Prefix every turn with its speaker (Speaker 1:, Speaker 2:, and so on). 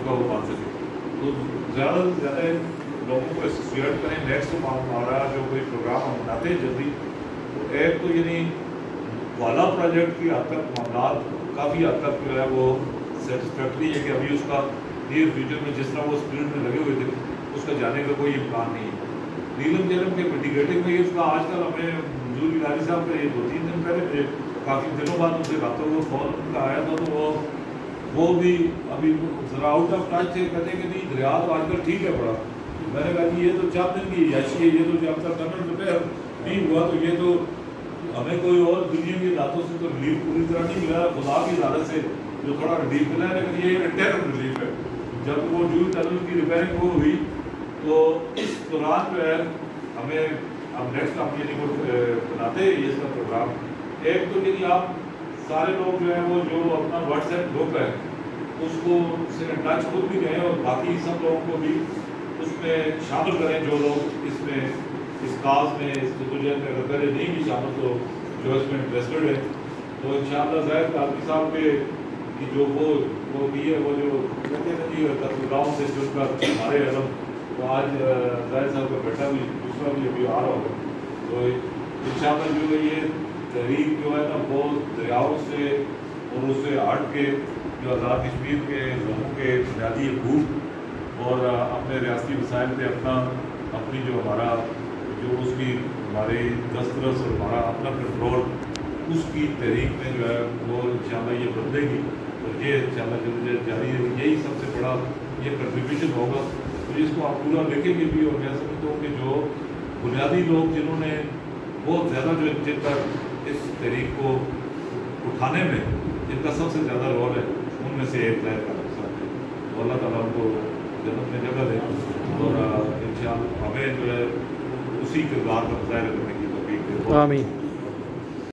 Speaker 1: کا وہ مان سکے. تو زیادہ سے زیادہ لوگوں کو اسٹیئر کریں. نیکسٹ ہمارا جو کوئی پروگرام ہم بناتے ہیں جلدی، تو ایک تو یعنی والا پروجیکٹ کی حد تک معاملات کافی حد تک جو ہے وہ سیٹسفیکٹری ہے کہ ابھی اس کا نیئر فیوچر میں جس طرح وہ اسپیڈ میں لگے ہوئے تھے اس کا جانے کا کوئی امکان نہیں ہے. نیلم جیلم کے میٹیگیٹنگ میں اس کا آج کل ہمیں منظور گیلانی صاحب کا یہ 2-3 دن پہلے مجھے کافی دنوں بعد ان سے رابطہ ہوا، فون کا آیا تھا، تو وہ بھی ابھی ذرا آؤٹ آف ٹچ تھے. کہتے ہیں کہ نہیں دریا تو آج کل ٹھیک ہے بڑا. میں نے کہا کہ یہ تو 4 دن کی عیاشی ہے، یہ تو جب تک ٹنل ریپیئر نہیں ہوا تو یہ تو ہمیں کوئی اور دنیا کی ذاتوں سے تو ریلیف پوری طرح نہیں ملا. خدا کی عدالت سے جو تھوڑا ریلیف ملا ہے، لیکن یہ انٹرنل ریلیف ہے. جب وہ جو ٹنل کی ریپیئرنگ وہ ہوئی تو اس دوران جو ہے ہمیں اب نیکسٹ ہم یہ بناتے ہیں اس کا پروگرام. ایک تو یعنی آپ سارے لوگ جو ہیں وہ جو اپنا واٹس ایپ گروپ ہے اس کو سے ٹچ خود بھی رہیں اور باقی سب لوگوں کو بھی اس میں شامل کریں جو لوگ اس میں اس کاز میں اس جدوجہد میں اگر پہلے نہیں بھی شامل تو جو اس میں انٹرسٹڈ ہے. تو انشاءاللہ ظاہر کالمی صاحب کے کہ جو وہ بھی ہے وہ جو کہتے ہیں جی گاؤں سے جن کا ہمارے عزم تو آج ظاہر صاحب کا بیٹا بھی دوسرا بھی ابھی آ رہا ہوگا. تو انشاءاللہ جو ہے یہ تحریک جو ہے نا وہ دریاؤں سے اور اس سے ہٹ کے جو آزاد کشمیر کے لوگوں کے بنیادی حقوق اور اپنے ریاستی وسائل پہ اپنی جو ہمارا جو اس کی ہماری دسترس اور ہمارا اپنا کنٹرول اس کی تحریک میں جو ہے وہ انشاءاللہ یہ بدلے گی. اور یہ انشاءاللہ جدوجہد جاری ہے. یہی سب سے بڑا یہ کنٹریبیوشن ہوگا. تو اس کو آپ پورا لکھیں گے بھی. اور میں سمجھتا ہوں کہ جو بنیادی لوگ جنہوں نے بہت زیادہ جو جن کا اس تحریک کو اٹھانے میں جن کا سب سے زیادہ رول ہے ان میں سے ایک ظاہر کا صاحب ہے. تو اللہ تعالیٰ ان کو جنت میں جگہ دے اور انشاءاللہ ہمیں جو ہے اسی کردار کا مظاہرہ کرنے کی توفیق دے.
Speaker 2: آمین.